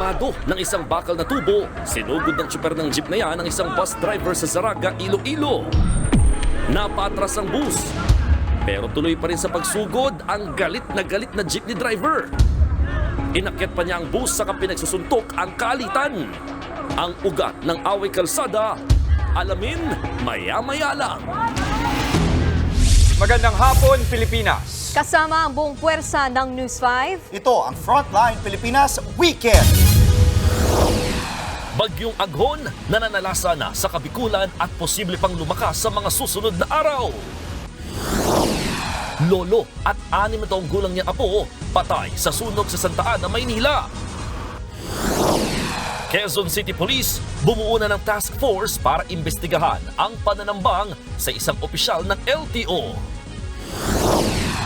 Armado ng isang bakal na tubo, sinugod ng tsuper ng jeep na yan ang isang bus driver sa Zaraga, Iloilo. Napatras ang bus, pero tuloy pa rin sa pagsugod ang galit na jeepney driver. Inakyat pa niya ang bus saka pinagsusuntok ang kaalitan. Ang ugat ng away kalsada, alamin maya-maya lang. Magandang hapon, Pilipinas. Kasama ang buong puwersa ng News 5. Ito ang Frontline Pilipinas Weekend. Bagyong Aghon nananalasa na sa Kabikulan at posible pang lumakas sa mga susunod na araw. Lolo at 6 na taong gulang niyang apo patay sa sunog sa Santa Ana, Maynila. Quezon City Police bumuo na ng task force para imbestigahan ang pananambang sa isang opisyal ng LTO.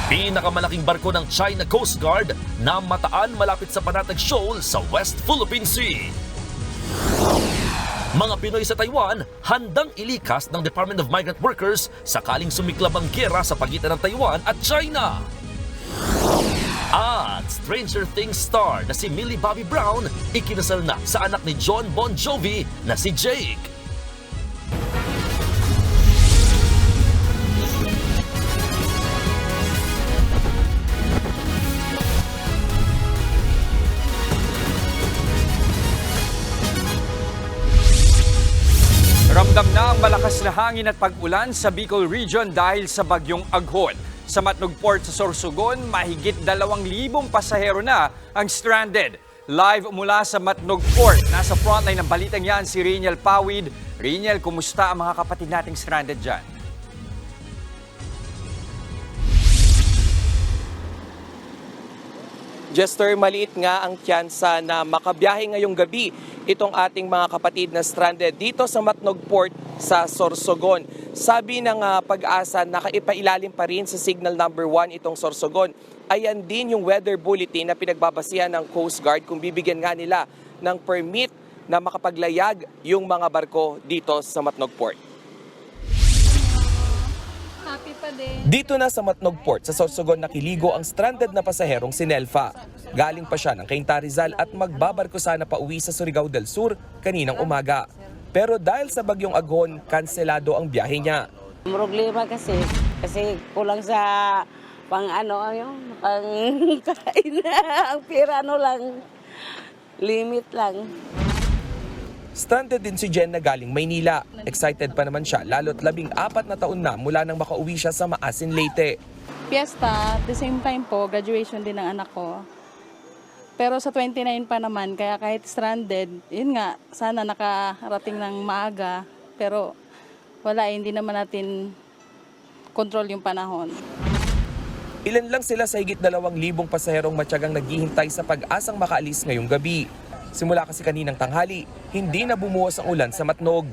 Pinakamalaking barko ng China Coast Guard na mataan malapit sa Panatag Shoal sa West Philippine Sea. Mga Pinoy sa Taiwan handang ilikas ng Department of Migrant Workers sakaling sumiklab ang giyera sa pagitan ng Taiwan at China. At Stranger Things star na si Millie Bobby Brown ikinasal na sa anak ni John Bon Jovi na si Jake. Ramdam na ang malakas na hangin at pag-ulan sa Bicol Region dahil sa bagyong Aghon. Sa Matnog Port sa Sorsogon, mahigit 2,000 pasahero na ang stranded. Live mula sa Matnog Port, nasa frontline ng balitang yan si Riniel Pawid. Riniel, kumusta ang mga kapatid nating stranded dyan? Jester, maliit nga ang tsansa na makabiyahe ngayong gabi itong ating mga kapatid na stranded dito sa Matnog Port sa Sorsogon. Sabi ng Pag-asa, nakaipailalim pa rin sa signal number 1 itong Sorsogon. Ayan din yung weather bulletin na pinagbabasihan ng Coast Guard kung bibigyan nga nila ng permit na makapaglayag yung mga barko dito sa Matnog Port. Dito na sa Matnog Port sa Sorsogon nakiligo ang stranded na pasaherong si Nelfa. Galing pa siya ng Cainta Rizal at magbabarko sana pa uwi sa Surigao del Sur kaninang umaga. Pero dahil sa bagyong Aghon, kanselado ang biyahe niya. Problema kasi kulang sa pang kain ang pira lang, limit lang. Stranded din si Jen na galing Maynila. Excited pa naman siya lalo't 14 na taon na mula nang makauwi siya sa Maasin, Leyte. Fiesta, at the same time po, graduation din ng anak ko. Pero sa 29 pa naman, kaya kahit stranded, yun nga, sana nakarating ng maaga. Pero wala, hindi naman natin control yung panahon. Ilan lang sila sa higit 2,000 pasaherong matyagang naghihintay sa pag-asang makaalis ngayong gabi. Simula kasi kaninang tanghali, hindi na bumuhos ang ulan sa Matnog.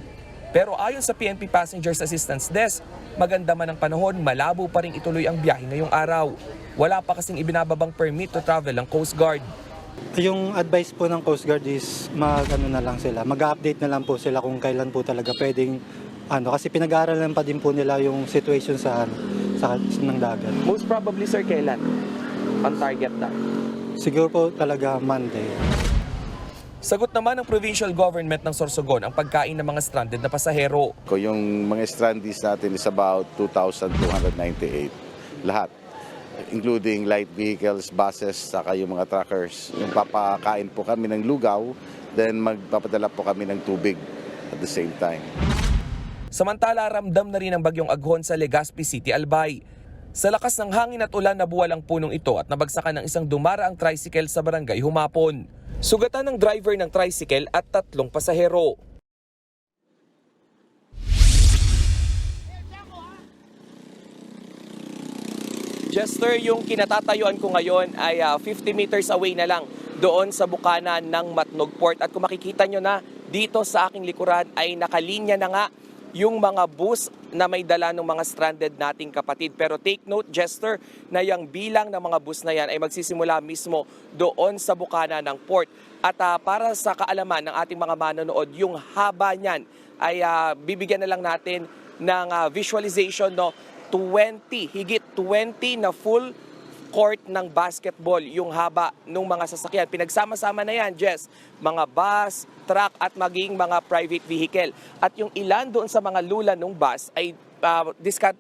Pero ayon sa PNP Passengers Assistance Desk, maganda man ang panahon, malabo pa rin ituloy ang biyahe ngayong araw. Wala pa kasing ibinababang permit to travel ang Coast Guard. Yung advice po ng Coast Guard is mag-update na lang po sila kung kailan po talaga pwedeng kasi pinag-aaralan pa din po nila yung situation sa ng dagat. Most probably, sir, kailan? On target na? Siguro po talaga Monday. Sagot naman ng provincial government ng Sorsogon ang pagkain ng mga stranded na pasahero. Yung mga strandees natin is about 2,298 lahat, including light vehicles, buses, saka yung mga truckers. Yung papakain po kami ng lugaw, then magpapadala po kami ng tubig at the same time. Samantala, ramdam na rin ang bagyong Aghon sa Legazpi City, Albay. Sa lakas ng hangin at ulan, nabuwal ang punong ito at nabagsakan ng isang dumaraang tricycle sa barangay Humapon. Sugatan ng driver ng tricycle at 3 pasahero. Jester, yung kinatatayuan ko ngayon ay 50 meters away na lang doon sa bukana ng Matnog Port. At kung makikita nyo na dito sa aking likuran ay nakalinya na nga yung mga bus na may dala ng mga stranded nating kapatid. Pero take note, Jester, na yung bilang ng mga bus na yan ay magsisimula mismo doon sa bukana ng port. At para sa kaalaman ng ating mga manonood, yung haba niyan ay bibigyan na lang natin ng visualization, no? 20, higit 20 na full court ng basketball yung haba ng mga sasakyan. Pinagsama-sama na yan, Jess. Mga bus, truck at maging mga private vehicle. At yung ilan doon sa mga lula ng bus ay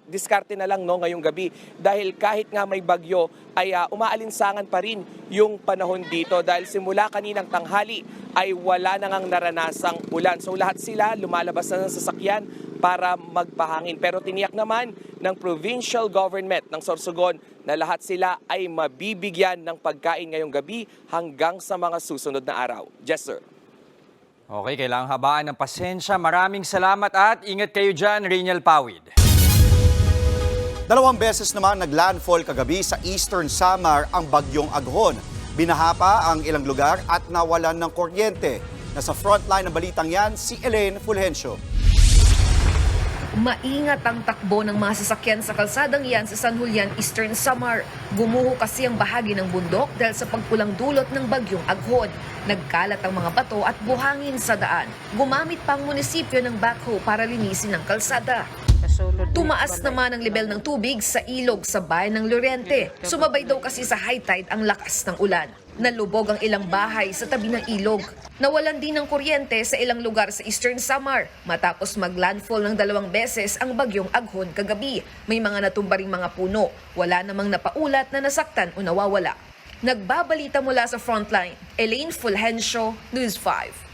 diskarte na lang ngayong gabi. Dahil kahit nga may bagyo ay umaalinsangan pa rin yung panahon dito. Dahil simula kaninang tanghali ay wala na ngang naranasang ulan. So lahat sila lumalabas na ng sasakyan para magpahangin. Pero tiniyak naman ng provincial government ng Sorsogon na lahat sila ay mabibigyan ng pagkain ngayong gabi hanggang sa mga susunod na araw. Yes, sir. Okay, kailangang habaan ng pasensya. Maraming salamat at ingat kayo dyan, Rainiel Pawid. 2 beses naman naglandfall kagabi sa Eastern Samar ang bagyong Aghon. Binahapa ang ilang lugar at nawalan ng kuryente. Nasa frontline ng balitang yan, si Elaine Fulgencio. Maingat ang takbo ng mga sasakyan sa kalsadang yan sa San Julian, Eastern Samar. Gumuho kasi ang bahagi ng bundok dahil sa pagpulang dulot ng bagyong Aghon. Nagkalat ang mga bato at buhangin sa daan. Gumamit pa ang munisipyo ng backhoe para linisin ang kalsada. Tumaas naman ang level ng tubig sa ilog sa bayan ng Llorente. Sumabay daw kasi sa high tide ang lakas ng ulan. Nalubog ang ilang bahay sa tabi ng ilog. Nawalan din ng kuryente sa ilang lugar sa Eastern Samar matapos maglandfall ng 2 beses ang bagyong Aghon kagabi. May mga natumba ring mga puno. Wala namang napaulat na nasaktan o nawawala. Nagbabalita mula sa frontline, Elaine Fulgencio, News 5.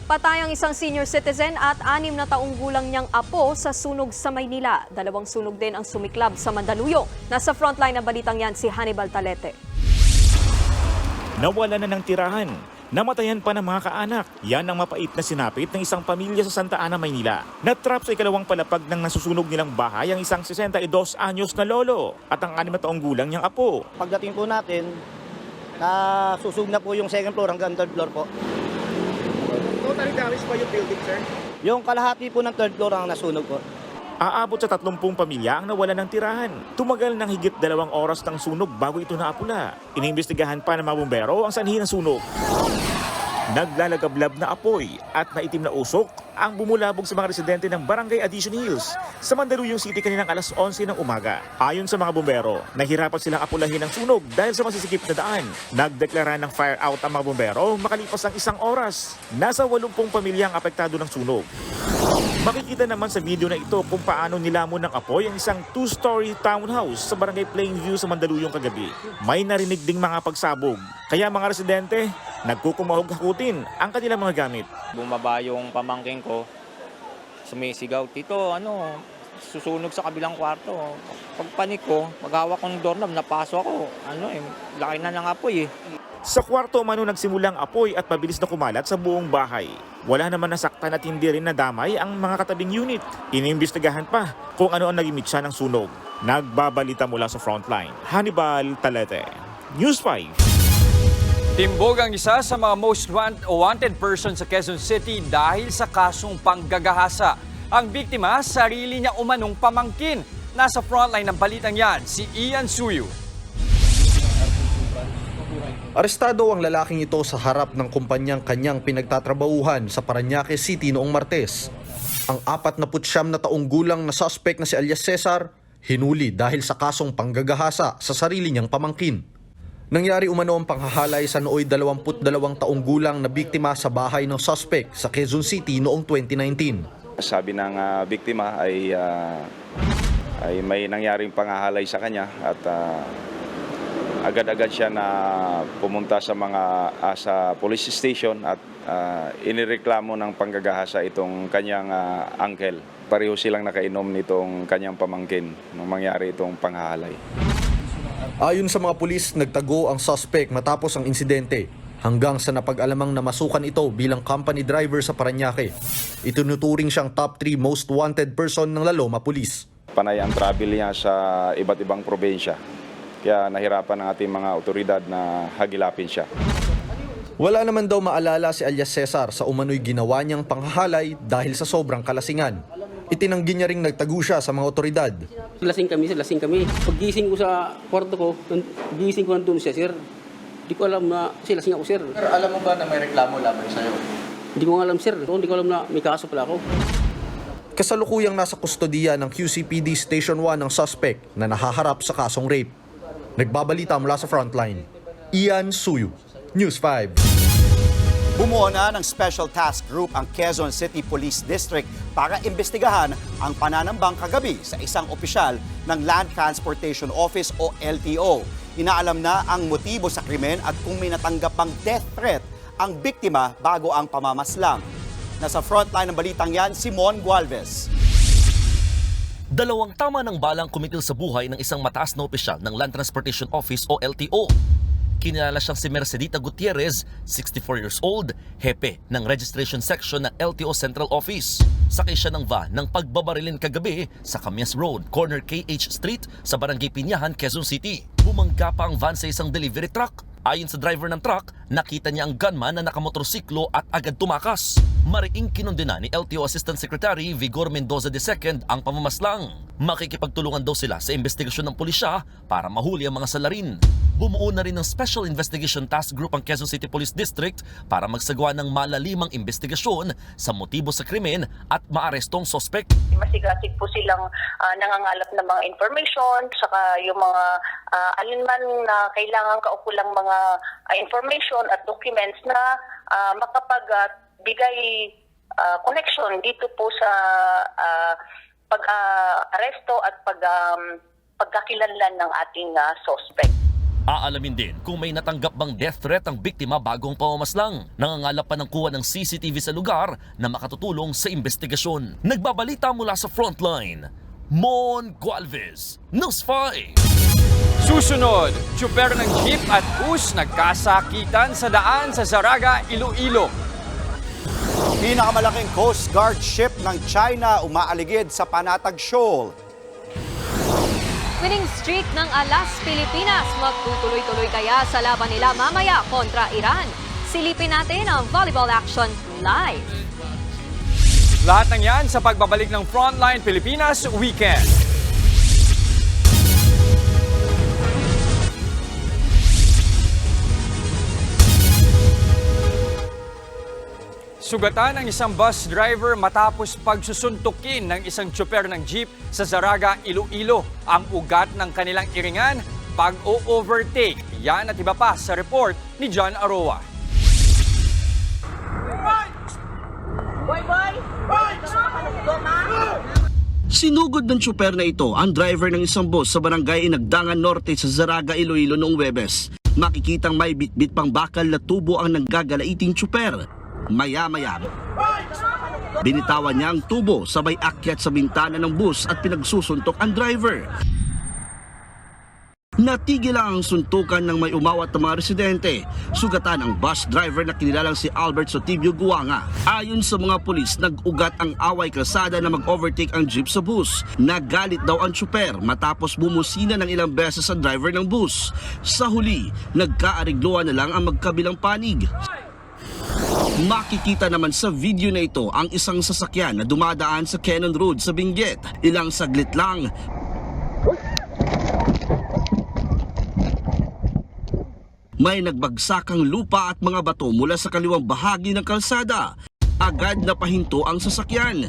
Patay ang isang senior citizen at 6 na taong gulang niyang apo sa sunog sa Maynila. 2 sunog din ang sumiklab sa Mandaluyong. Nasa frontline ng balitang yan si Hannibal Talete. Nawala na ng tirahan. Namatayan pa ng mga kaanak. Yan ang mapait na sinapit ng isang pamilya sa Santa Ana, Maynila. Natrap sa ikalawang palapag ng nasusunog nilang bahay ang isang 62 anyos na lolo at ang 6 na taong gulang niyang apo. Pagdating po natin, nasusug na po yung second floor hanggang third floor po. Totally damaged pa yung building, sir? Yung kalahati po ng third floor ang nasunog po. Aabot sa 30 pamilya ang nawala ng tirahan. Tumagal ng higit 2 oras ng sunog bago ito naapula. Inimbestigahan pa ng mga bumbero ang sanhi ng sunog. Naglalagablab na apoy at maitim na usok ang bumulabog sa mga residente ng Barangay Addition Hills sa Mandaluyong City kaninang alas 11 ng umaga. Ayon sa mga bumbero, nahirapan silang apulahin ang sunog dahil sa masisikip na daan. Nagdeklara ng fire out ang mga bumbero makalipas ang 1 oras. Nasa 80 pamilya ang apektado ng sunog. Makikita naman sa video na ito kung paano nilamon ng apoy ang isang 2-story townhouse sa Barangay Plainview sa Mandaluyong kagabi. May narinig ding mga pagsabog. Kaya mga residente, nagkukumahog-hakutin ang kanilang mga gamit. Bumaba yung pamangking ko, sumisigaw, "Tito, susunog sa kabilang kwarto." Pagpanik ko, maghawak ko ng doorknob, napasok ako. Laki na ng apoy eh. Sa kwarto mano nagsimulang apoy at mabilis na kumalat sa buong bahay. Wala naman nasaktan at hindi rin nadamay ang mga katabing unit. Iniimbestigahan pa kung ano ang naging mitsa ng sunog. Nagbabalita mula sa frontline, Hannibal Talete, News 5. Timbog ang isa sa mga most wanted person sa Quezon City dahil sa kasong panggagahasa. Ang biktima, sarili niya umanong pamangkin. Nasa frontline ng balitang yan, si Ian Suyu. Arestado ang lalaking ito sa harap ng kumpanyang kanyang pinagtatrabahuhan sa Parañaque City noong Martes. Ang 49 na taong gulang na suspect na si alias Cesar, hinuli dahil sa kasong panggagahasa sa sarili niyang pamangkin. Nangyari umano ang panghahalay sa nooy 22 taong gulang na biktima sa bahay ng suspect sa Quezon City noong 2019. Sabi ng biktima ay may nangyaring panghahalay sa kanya at agad-agad siya na pumunta sa sa police station at inireklamo ng panggagahasa itong kanyang uncle. Pareho silang nakainom nitong kanyang pamangkin nung mangyari itong panghahalay. Ayon sa mga pulis, nagtago ang suspect matapos ang insidente hanggang sa napag-alamang namasukan ito bilang company driver sa Parañaque. Itinuturing siyang top 3 most wanted person ng Laloma Police. Panay ang travel niya sa iba't ibang probinsya. Kaya nahirapan ang ating mga otoridad na hagilapin siya. Wala naman daw maalala si alias Cesar sa umano'y ginawa niyang panghahalay dahil sa sobrang kalasingan. Itinanggi niya ring nagtago siya sa mga otoridad. Lasing kami. Paggising ko sa kwarto ko, gising ko nandun siya, sir. Hindi ko alam na lasing ako, sir. Pero alam mo ba na may reklamo laban sa'yo? Hindi ko alam, sir. Hindi ko alam na may kaso pala ako. Kasalukuyang nasa kustodiya ng QCPD Station 1 ang suspect na nahaharap sa kasong rape. Nagbabalita mula sa Frontline, Ian Suyu, News 5. Bumuo na ng Special Task Group ang Quezon City Police District para imbestigahan ang pananambang kagabi sa isang opisyal ng Land Transportation Office o LTO. Inaalam na ang motibo sa krimen at kung may natanggap pang death threat ang biktima bago ang pamamaslang. Nasa frontline ng balitang yan, Simon Gualvez. Dalawang tama ng balang kumitil sa buhay ng isang mataas na opisyal ng Land Transportation Office o LTO. Kinilala siyang si Mercedita Gutierrez, 64 years old, hepe ng registration section ng LTO Central Office. Sakay siya ng van ng pagbabarilin kagabi sa Camias Road, corner KH Street sa Barangay Pinyahan, Quezon City. Bumangga pa ang van sa isang delivery truck. Ayon sa driver ng truck, nakita niya ang gunman na nakamotorsiklo at agad tumakas. Mariing kinondena ni LTO Assistant Secretary Vigor Mendoza II ang pamamaslang. Makikipagtulungan daw sila sa investigasyon ng pulisya para mahuli ang mga salarin. Bumuo na rin ng Special Investigation Task Group ang Quezon City Police District para magsagawa ng malalimang investigasyon sa motibo sa krimen at maarestong sospek. Masigasig po silang nangangalap ng mga information, saka yung mga alinman na kailangan kaukulang mga information at documents na makapagbigay connection dito po sa pag-aresto at pagkakilanlan ng ating suspect. Aalamin din kung may natanggap bang death threat ang biktima bagong pamamaslang. Nangangalap pa ng kuha ng CCTV sa lugar na makatutulong sa investigasyon. Nagbabalita mula sa Frontline, Mon Gualvez, News 5. Susunod, tsuper ng jeep at bus nagkasakitan sa daan sa Zaraga, Iloilo. Pinakamalaking Coast Guard ship ng China umaaligid sa Panatag Shoal. Winning streak ng Alas Pilipinas. Magtutuloy-tuloy kaya sa laban nila mamaya kontra Iran. Silipin natin ang volleyball action live. Lahat ng yan sa pagbabalik ng Frontline Pilipinas Weekend. Sugatan ang isang bus driver matapos pagsusuntukin ng isang tsuper ng jeep sa Zaraga, Iloilo. Ang ugat ng kanilang iringan, pag-o-overtake. Yan at iba pa sa report ni John Aroa. Sinugod ng tsuper na ito ang driver ng isang bus sa barangay Inagdangan Norte sa Zaraga, Iloilo noong Huwebes. Makikitang may bitbit pang bakal na tubo ang naggagalaiting tsuper. Maya-maya, binitawan niya ang tubo sabay akyat sa bintana ng bus at pinagsusuntok ang driver. Natigil lang ang suntukan ng may umawat na mga residente. Sugatan ang bus driver na kinilalang si Albert Sotibio Guanga. Ayon sa mga pulis, nag-ugat ang away kalsada na mag-overtake ang jeep sa bus. Nagalit daw ang tsuper matapos bumusina ng ilang beses sa driver ng bus. Sa huli, nagkaarigluan na lang ang magkabilang panig. Makikita naman sa video na ito ang isang sasakyan na dumadaan sa Cannon Road sa Benguet. Ilang saglit lang, may nagbagsakang lupa at mga bato mula sa kaliwang bahagi ng kalsada. Agad na pahinto ang sasakyan.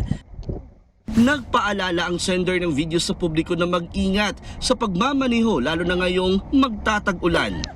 Nagpaalala ang sender ng video sa publiko na mag-ingat sa pagmamaneho lalo na ngayong magtatag-ulan.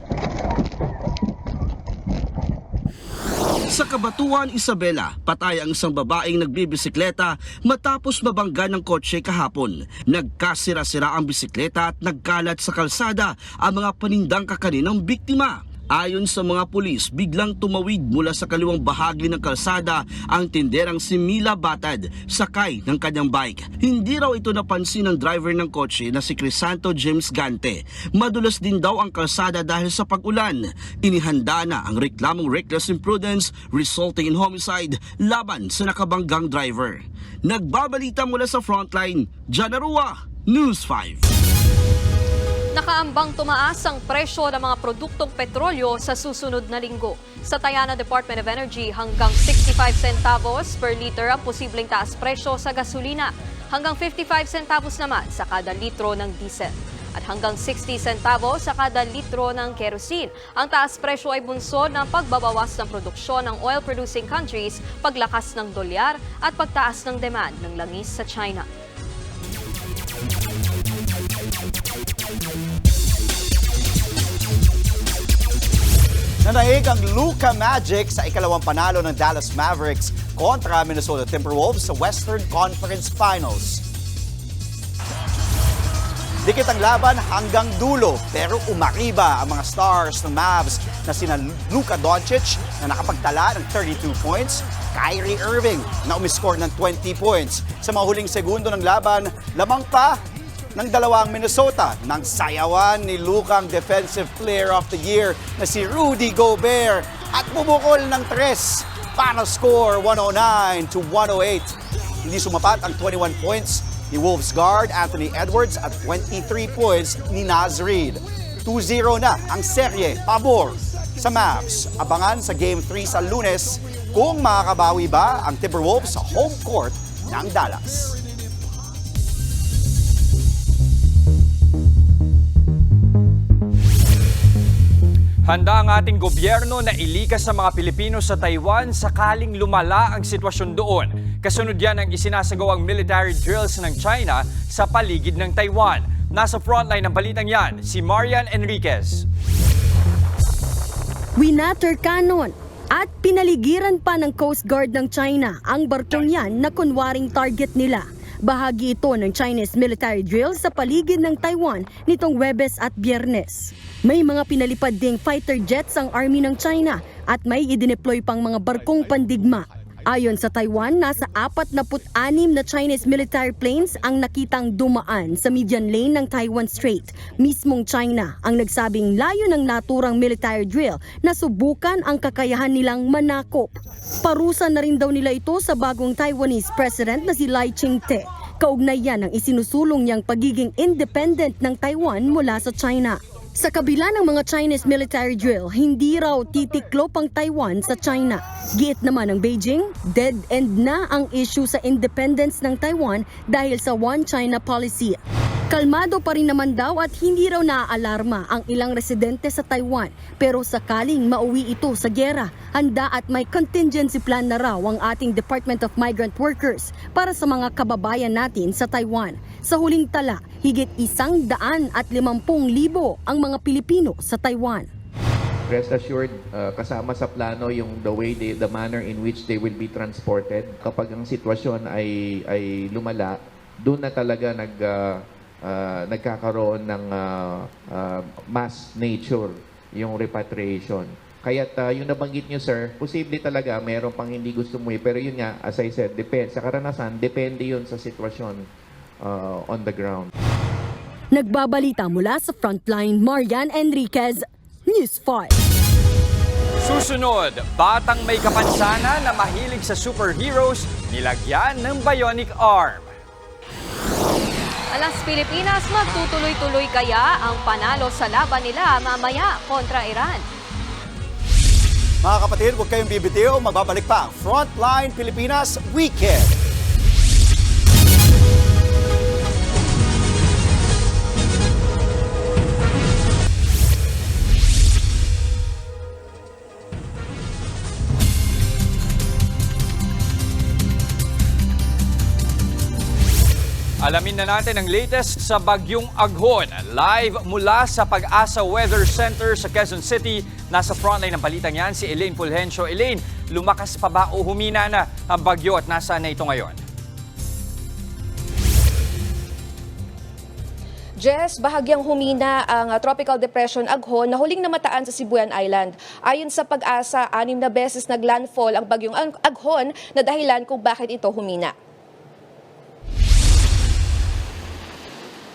Sa Cabatuan, Isabela, patay ang isang babaeng nagbibisikleta matapos mabangga ng kotse kahapon. Nagkasira-sira ang bisikleta at nagkalat sa kalsada ang mga panindang kakanin ng biktima. Ayon sa mga pulis, biglang tumawid mula sa kaliwang bahagi ng kalsada ang tinderang si Mila Batad, sakay ng kanyang bike. Hindi raw ito napansin ng driver ng kotse na si Crisanto James Gante. Madulas din daw ang kalsada dahil sa pag-ulan. Inihanda na ang reklamong reckless imprudence resulting in homicide laban sa nakabanggang driver. Nagbabalita mula sa Frontline, John Arua, News 5. Nakaambang tumaas ang presyo ng mga produktong petrolyo sa susunod na linggo. Sa taya ng Department of Energy, hanggang 65 centavos per liter ang posibleng taas presyo sa gasolina. Hanggang 55 centavos naman sa kada litro ng diesel. at hanggang 60 centavos sa kada litro ng kerosene. Ang taas presyo ay bunsod ng pagbabawas ng produksyon ng oil-producing countries, paglakas ng dolyar at pagtaas ng demand ng langis sa China. Nanaig ang Luka Magic sa ikalawang panalo ng Dallas Mavericks kontra Minnesota Timberwolves sa Western Conference Finals. Dikit ang laban hanggang dulo pero umariba ang mga stars ng Mavs na sina Luka Doncic na nakapagtala ng 32 points, Kyrie Irving na umiscore ng 20 points. Sa mga huling segundo ng laban, lamang pa ng dalawang Minnesota nang sayawan ni Luka ang Defensive Player of the Year na si Rudy Gobert at bumukol ng 3 para score 109-108. Hindi sumapat ang 21 points ni Wolves guard Anthony Edwards at 23 points ni Naz Reid. 2-0 na ang serye pabor sa Mavs. Abangan sa Game 3 sa Lunes kung makakabawi ba ang Timberwolves sa home court ng Dallas. Handa ang ating gobyerno na ilikas sa mga Pilipino sa Taiwan sakaling lumala ang sitwasyon doon. Kasunod yan ang isinasagawang military drills ng China sa paligid ng Taiwan. Nasa frontline ng balitang yan, si Marian Enriquez. Winater cannon at pinaligiran pa ng Coast Guard ng China ang barkong yan na kunwaring target nila. Bahagi ito ng Chinese military drill sa paligid ng Taiwan nitong Huwebes at Biyernes. May mga pinalipad ding fighter jets ang army ng China at may idineploy pang mga barkong pandigma. Ayon sa Taiwan, nasa 46 na Chinese military planes ang nakitang dumaan sa median lane ng Taiwan Strait. Mismong China ang nagsabing layo ng naturang military drill na subukan ang kakayahan nilang manakop. Parusa na rin daw nila ito sa bagong Taiwanese president na si Lai Ching-te. Kaugnay yan ang isinusulong niyang pagiging independent ng Taiwan mula sa China. Sa kabila ng mga Chinese military drill, hindi raw titiklop ang Taiwan sa China. Giit naman ng Beijing, dead end na ang issue sa independence ng Taiwan dahil sa One China policy. Kalmado pa rin naman daw at hindi raw naaalarma ang ilang residente sa Taiwan. Pero sakaling mauwi ito sa gyera, handa at may contingency plan na raw ang ating Department of Migrant Workers para sa mga kababayan natin sa Taiwan. Sa huling tala, higit 150,000 ang mga Pilipino sa Taiwan. Rest assured, kasama sa plano yung the manner in which they will be transported. Kapag ang sitwasyon ay lumala, doon na talaga nagkakaroon ng mass nature yung repatriation. Kaya't yung nabanggit nyo, sir, posible talaga mayroon pang hindi gusto mo pero yun nga, as I said, sa karanasan, depende yun sa sitwasyon on the ground. Nagbabalita mula sa Frontline, Marian Enriquez, News 5. Susunod, batang may kapansana na mahilig sa superheroes, nilagyan ng bionic arm. Alas Pilipinas, magtutuloy-tuloy kaya ang panalo sa laban nila mamaya kontra Iran? Mga kapatid, huwag kayong bibitiw. Magbabalik pa ang Frontline Pilipinas Weekend. Alamin na natin ang latest sa Bagyong Aghon. Live mula sa Pag-asa Weather Center sa Quezon City. Nasa frontline ng balitang yan si Elaine Fulgencio. Elaine, lumakas pa ba o humina na ang bagyo at nasaan na ito ngayon? Jess, bahagyang humina ang Tropical Depression Aghon na huling namataan sa Sibuyan Island. Ayon sa Pag-asa, 6 na beses naglandfall ang Bagyong Aghon na dahilan kung bakit ito humina.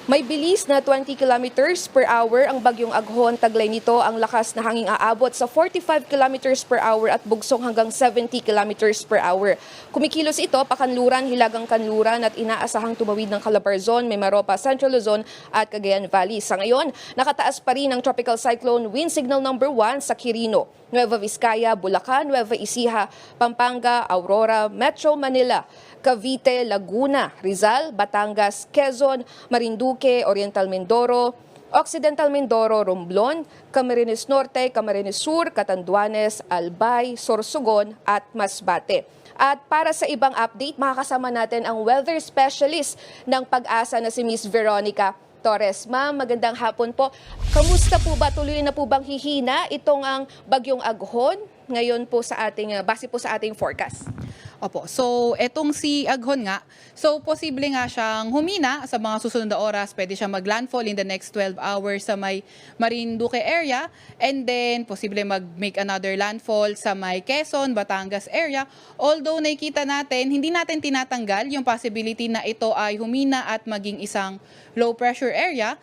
May bilis na 20 kilometers per hour ang Bagyong Aghon. Taglay nito ang lakas na hanging aabot sa 45 kilometers per hour at bugsong hanggang 70 kilometers per hour. Kumikilos ito pakanluran, hilagang kanluran at inaasahang tumawid ng Calabarzon, Mimaropa, Central Luzon at Cagayan Valley. Sa ngayon, nakataas pa rin ang Tropical Cyclone Wind Signal number 1 sa Quirino, Nueva Vizcaya, Bulacan, Nueva Ecija, Pampanga, Aurora, Metro Manila, Cavite, Laguna, Rizal, Batangas, Quezon, Marinduque, Oriental Mindoro, Occidental Mindoro, Romblon, Camarines Norte, Camarines Sur, Catanduanes, Albay, Sorsogon at Masbate. At para sa ibang update, makakasama natin ang weather specialist ng Pag-asa na si Miss Veronica Torres. Ma'am, magandang hapon po. Kamusta po ba? Tuloy na po bang hihina itong ang bagyong Aghon ngayon po sa ating, base po sa ating forecast? Opo. So, etong si Aghon nga, so posible nga siyang humina sa mga susunod na oras. Pwede siyang mag-landfall in the next 12 hours sa may Marinduque area. And then, posible mag-make another landfall sa may Quezon, Batangas area. Although nakikita natin, hindi natin tinatanggal yung possibility na ito ay humina at maging isang low pressure area.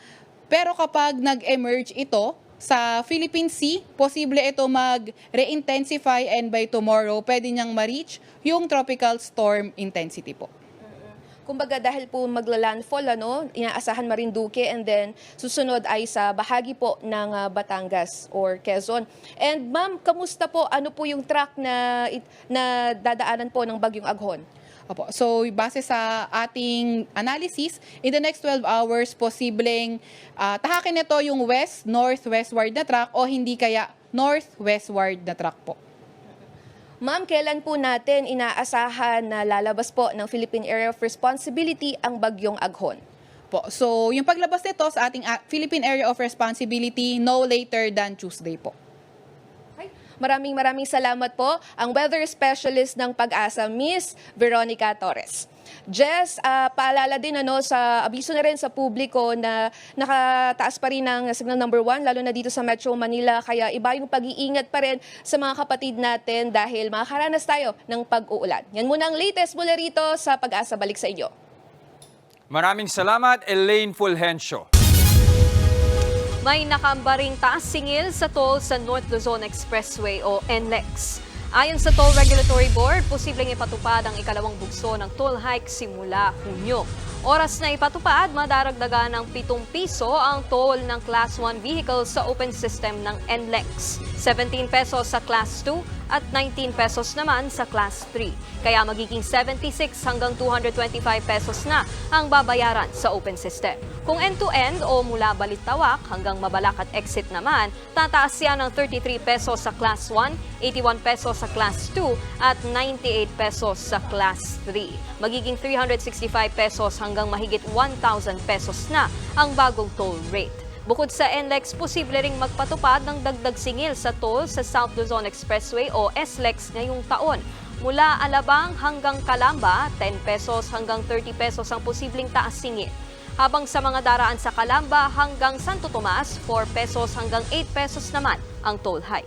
Pero kapag nag-emerge ito sa Philippine Sea, posible ito mag-re-intensify and by tomorrow, pwede niyang ma-reach yung tropical storm intensity po. Kumbaga dahil po magla-landfall, inaasahan Marinduque and then susunod ay sa bahagi po ng Batangas or Quezon. And ma'am, kamusta po? Ano po yung track na dadaanan po ng bagyong Aghon? Opo. So, base sa ating analysis, in the next 12 hours, posibleng tahakin nito yung west-northwestward na track o hindi kaya northwestward na track po. Ma'am, kailan po natin inaasahan na lalabas po ng Philippine Area of Responsibility ang bagyong Aghon? Po. So, yung paglabas nito sa ating Philippine Area of Responsibility no later than Tuesday po. Maraming salamat po ang weather specialist ng Pag-asa, Miss Veronica Torres. Jess, paalala din sa abiso na rin sa publiko na nakataas pa rin ng signal number 1, lalo na dito sa Metro Manila. Kaya iba yung pag-iingat pa rin sa mga kapatid natin dahil makakaranas tayo ng pag-uulan. Yan muna ang latest mula rito sa Pag-asa. Balik sa inyo. Maraming salamat, Elaine Fulgencio. May nakaambaring taas singil sa toll sa North Luzon Expressway o NLEX. Ayon sa Toll Regulatory Board, posibleng ipatupad ang ikalawang bugso ng toll hike simula Hunyo. Oras na ipatupad, madaragdagan ng 7 piso ang toll ng Class 1 vehicles sa open system ng NLEX. 17 pesos sa Class 2 at 19 pesos naman sa Class 3. Kaya magiging 76 hanggang 225 pesos na ang babayaran sa open system. Kung end-to-end o mula Balitawak hanggang Mabalak at exit naman, tataas yan ng 33 pesos sa Class 1, 81 pesos sa Class 2 at 98 pesos sa Class 3. Magiging 365 pesos hanggang mahigit 1,000 pesos na ang bagong toll rate. Bukod sa NLEX, posible ring magpatupad ng dagdag singil sa toll sa South Luzon Expressway o SLEX ngayong taon. Mula Alabang hanggang Calamba, 10 pesos hanggang 30 pesos ang posibleng taas singil. Habang sa mga daraan sa Calamba hanggang Santo Tomas, 4 pesos hanggang 8 pesos naman ang toll hike.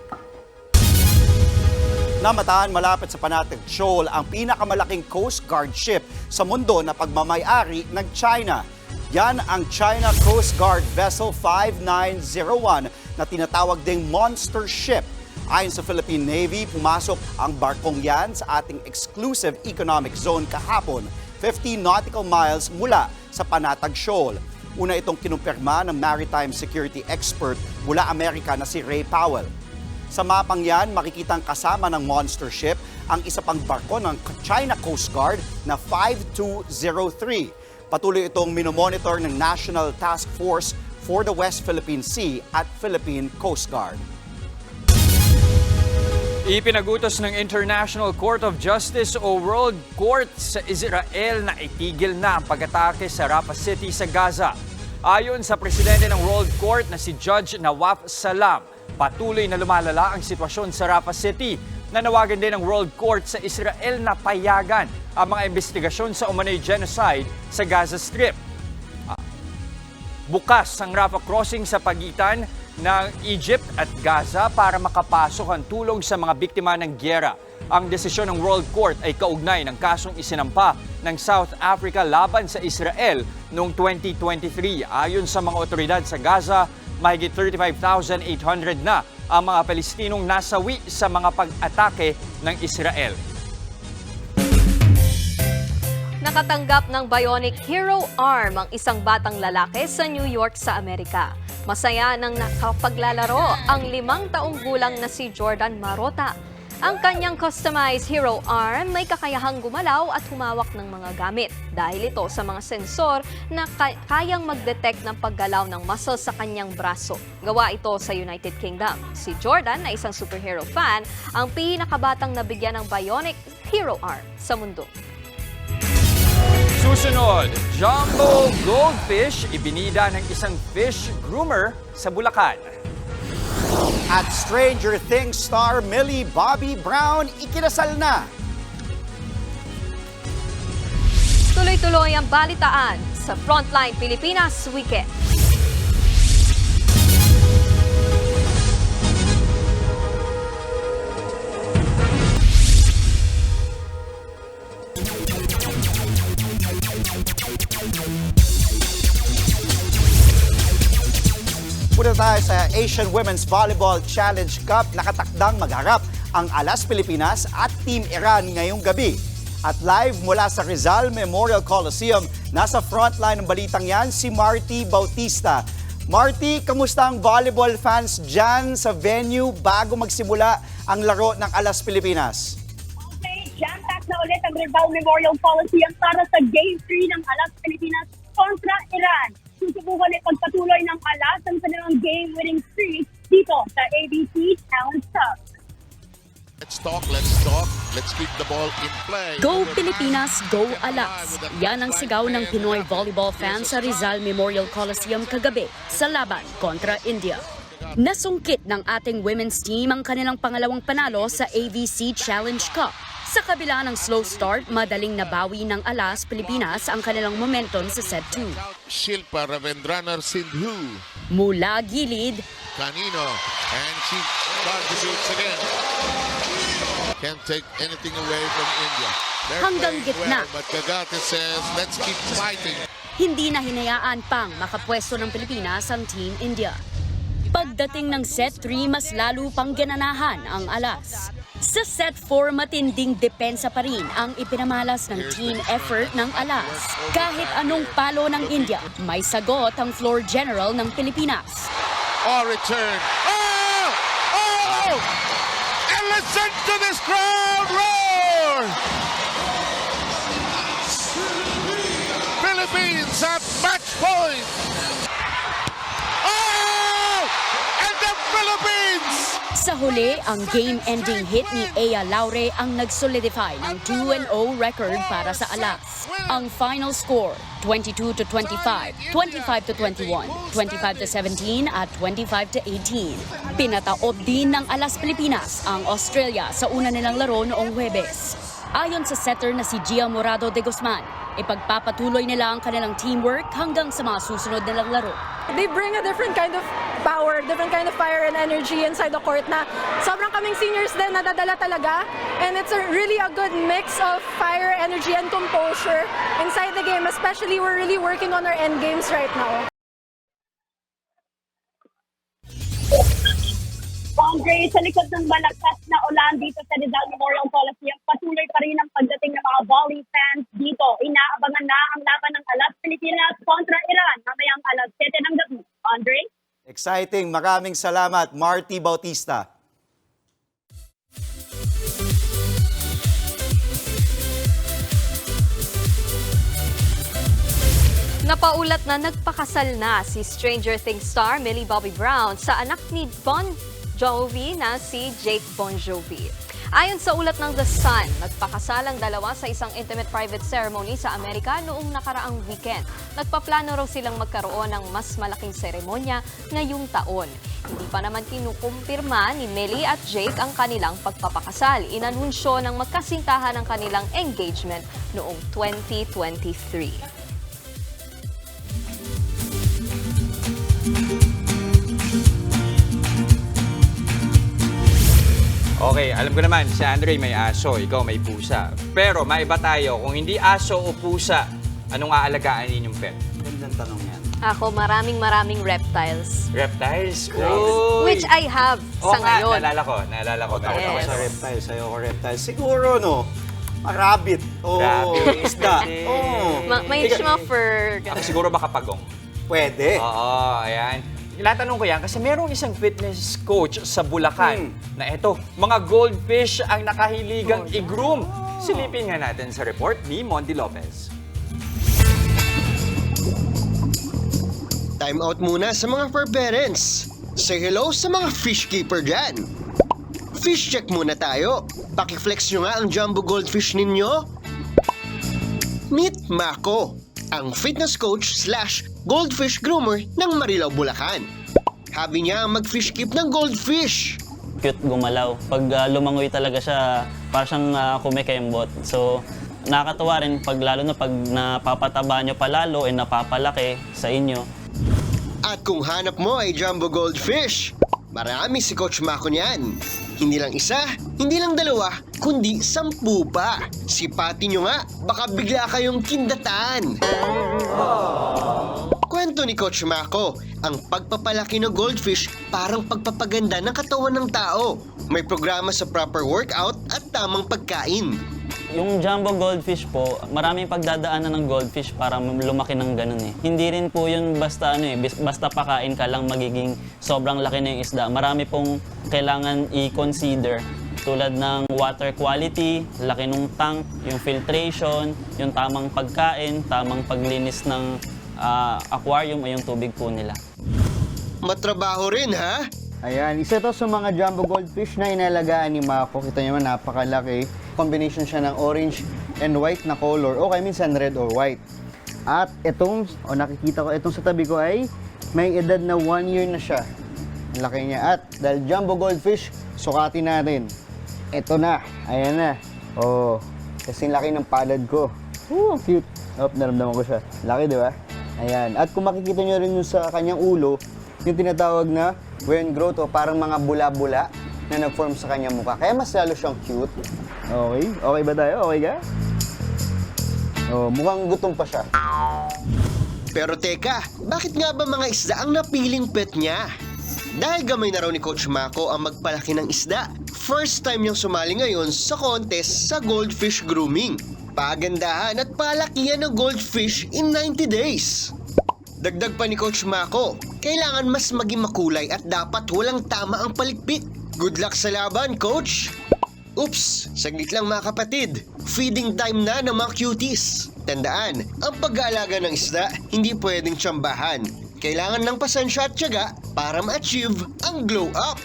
Namataan malapit sa Panatag Shoal ang pinakamalaking Coast Guard ship sa mundo na pagmamay-ari ng China. Yan ang China Coast Guard Vessel 5901 na tinatawag ding Monster Ship. Ayon sa Philippine Navy, pumasok ang barkong yan sa ating exclusive economic zone kahapon, 50 nautical miles mula sa Panatag Shoal. Una itong kinumpirma ng maritime security expert mula Amerika na si Ray Powell. Sa mapang yan, makikitang kasama ng Monster Ship ang isa pang barko ng China Coast Guard na 5203. Patuloy itong minomonitor ng National Task Force for the West Philippine Sea at Philippine Coast Guard. Ipinagutos ng International Court of Justice o World Court sa Israel na itigil na ang pag-atake sa Rafah City sa Gaza. Ayon sa presidente ng World Court na si Judge Nawaf Salam, patuloy na lumalala ang sitwasyon sa Rafah City. Nanawagan din ng World Court sa Israel na payagan ang mga investigasyon sa umano'y genocide sa Gaza Strip. Bukas ang Rafah crossing sa pagitan ng Egypt at Gaza para makapasok ang tulong sa mga biktima ng gyera. Ang desisyon ng World Court ay kaugnay ng kasong isinampa ng South Africa laban sa Israel noong 2023. Ayon sa mga otoridad sa Gaza, mahigit 35,800 na ang mga Palestinong nasawi sa mga pag-atake ng Israel. Nakatanggap ng Bionic Hero Arm ang isang batang lalaki sa New York sa Amerika. Masaya nang nakapaglalaro ang 5 taong gulang na si Jordan Marota. Ang kanyang customized hero arm may kakayahang gumalaw at humawak ng mga gamit dahil ito sa mga sensor na kayang mag-detect ng paggalaw ng muscle sa kanyang braso. Gawa ito sa United Kingdom. Si Jordan na isang superhero fan ang pinakabatang nabigyan ng bionic hero arm sa mundo. Susunod, jumbo goldfish ibinida ng isang fish groomer sa Bulacan. At Stranger Things star Millie Bobby Brown ikinasal na. Tuloy-tuloy ang balitaan sa Frontline Pilipinas Weekend. Punta tayo sa Asian Women's Volleyball Challenge Cup. Nakatakdang magharap ang Alas Pilipinas at Team Iran ngayong gabi. At live mula sa Rizal Memorial Coliseum, nasa frontline ng balitang yan si Marty Bautista. Marty, kamusta ang volleyball fans dyan sa venue bago magsimula ang laro ng Alas Pilipinas? Okay, jam-packed na ulit ang Rizal Memorial Coliseum para sa Game 3 ng Alas Pilipinas kontra Iran. Susubukan ay pagpatuloy ng Alas ang kanilang game-winning streak dito sa ABC Challenge Cup. Let's talk, let's keep the ball in play. Go Pilipinas, Go Alas! Yan ang sigaw ng Pinoy volleyball fans sa Rizal Memorial Coliseum kagabi sa laban kontra India. Nasungkit ng ating women's team ang kanilang pangalawang panalo sa ABC Challenge Cup. Sa kabila ng slow start, madaling nabawi ng Alas Pilipinas ang kanilang momentum sa set 2. Shilpa Ravendranar Sindhu. Mula gilid, Canino, and she contributes again. Can't take anything away from India. They're hanggang playing gitna. well, but Kagate says, let's keep fighting. Hindi na hinayaan pang makapwesto ng Pilipinas ang Team India. Pagdating ng set 3, mas lalo pang ginanahan ang Alas. Sa set 4, matinding depensa pa rin ang ipinamalas ng team effort ng Alas. Kahit anong palo ng India, may sagot ang floor general ng Pilipinas. Oh, return. Oh! Oh! And listen to this crowd roar! Philippines at match point! Oh! And the Philippines! Sa huli, ang game-ending hit ni Ea Laure ang nag-solidify ng 2-0 record para sa Alas. Ang final score, 22-25, 25-21, 25-17 at 25-18. Pinataob din ng Alas Pilipinas ang Australia sa una nilang laro noong Huwebes. Ayon sa setter na si Gia Morado de Guzman, ipagpapatuloy nila ang kanilang teamwork hanggang sa mga susunod nilang laro. They bring a different kind of power, different kind of fire and energy inside the court na sobrang kaming seniors din nadadala talaga. And it's really a good mix of fire, energy, and composure inside the game. Especially, we're really working on our end games right now. Andre, sa likod ng malakas na ulan dito sa Rizal Memorial Coliseum, patuloy pa rin ang pagdating ng mga volley fans dito. Inaabangan na ang laban ng Alas Pilipinas kontra Iran mamayang alas 7 ng gabi. Andre? Exciting. Maraming salamat, Marty Bautista. Napaulat na nagpakasal na si Stranger Things star Millie Bobby Brown sa anak ni Bon Jovi na si Jake Bon Jovi. Ayon sa ulat ng The Sun, nagpakasal ang dalawa sa isang intimate private ceremony sa Amerika noong nakaraang weekend. Nagpaplano raw silang magkaroon ng mas malaking seremonya ngayong taon. Hindi pa naman kinukumpirma ni Millie at Jake ang kanilang pagpapakasal. Inanunsyo ng magkasintahan ang kanilang engagement noong 2023. Okay, alam ko naman, si Andre may aso, ikaw may pusa. Pero maiba tayo, kung hindi aso o pusa, anong aalagaan ninyong pet? Gandang tanong yan. Ako, maraming reptiles. Reptiles? Which I have sa ngayon. Naalala ko. Takot ako sa reptiles, sa'yo ko reptiles. Siguro, no? Rabbit. Rabbit. Isda. May mga fur. Siguro baka pagong. Pwede. Oo, ayan. Tinatanong ko yan kasi merong isang fitness coach sa Bulacan na ito, mga goldfish ang nakahiligang i-groom. Silipin nga natin sa report ni Monty Lopez. Time out muna sa mga fur parents. Say hello sa mga fish keeper dyan. Fish check muna tayo. Pakiflex nyo nga ang jumbo goldfish ninyo. Meet Mako, ang fitness coach / goldfish groomer ng Marilao, Bulacan. Habi niya ang mag-fish keep ng goldfish. Cute gumalaw. Pag lumangoy talaga siya, parang siyang kumikembot. So, nakakatuwa rin lalo na pag napapataba nyo palalo ay napapalaki sa inyo. At kung hanap mo ay jumbo goldfish, marami si Coach Mako niyan. Hindi lang isa, hindi lang dalawa, kundi 10 pa. Sipatin nyo nga, baka bigla kayong kindatan. Kwento ni Coach Mako, ang pagpapalaki ng goldfish parang pagpapaganda ng katawan ng tao. May programa sa proper workout at tamang pagkain. Yung jumbo goldfish po, maraming pagdadaanan ng goldfish para lumaki ng ganun eh. Hindi rin po yun basta basta pakain ka lang magiging sobrang laki na yung isda. Marami pong kailangan i-consider tulad ng water quality, laki ng tank, yung filtration, yung tamang pagkain, tamang paglinis ng aquarium o yung tubig po nila. Matrabaho rin ha? Ayan, isa to sa mga jumbo goldfish na inalagaan ni Mako. Kita niyo naman, napakalaki. Combination siya ng orange and white na color. O kaya minsan red or white. At itong, nakikita ko, itong sa tabi ko ay may edad na 1 year na siya. Ang laki niya. At dahil jumbo goldfish, sukatin natin. Ito na, ayan na. Oh, kasing laki ng palad ko. Ang cute. Naramdaman ko siya. Laki, di ba? Ayan. At kung makikita niyo rin yung sa kanyang ulo, yung tinatawag na wen growth o parang mga bula-bula na nag-form sa kanyang mukha. Kaya mas lalo siyang cute. Okay? Okay ba tayo? Okay ka? Oh, mukhang gutom pa siya. Pero teka, bakit nga ba mga isda ang napiling pet niya? Dahil gamay na raw ni Coach Mako ang magpalaki ng isda, first time niyang sumali ngayon sa contest sa goldfish grooming. Pagandahan at palakihan ng goldfish in 90 days. Dagdag pa ni Coach Mako, kailangan mas maging makulay at dapat walang tama ang palikpik. Good luck sa laban, Coach! Oops, saglit lang mga kapatid. Feeding time na ng mga cuties. Tandaan, ang pag-aalaga ng isda, hindi pwedeng tsambahan. Kailangan ng pasensya at tiyaga para ma-achieve ang glow up.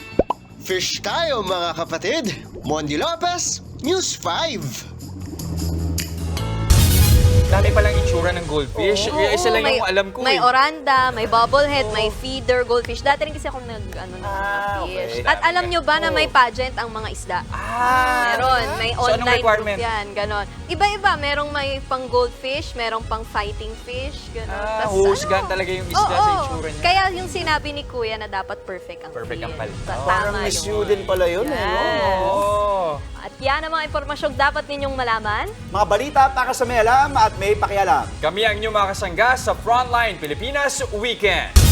Fish tayo mga kapatid! Monty Lopez, News 5. Dami palang itsura ng goldfish. Isa lang yung alam ko. May oranda, may bobblehead, may feeder goldfish. Dati rin kasi ako ng fish. Okay. At alam nyo ba na may pageant ang mga isda? Meron. May online group yan. Ganon. Iba-iba. Merong may pang goldfish, merong pang fighting fish. Ganon. Husgan talaga yung isda sa itsura niya. Kaya yung sinabi ni Kuya na dapat perfect ang Perfect ang palit. Tama Miss You din pala yun. At yan ang mga impormasyong dapat ninyong malaman. Mga balita para sa may alam at may pakialam. Kami ang inyong mga kasangga sa Frontline Pilipinas Weekend.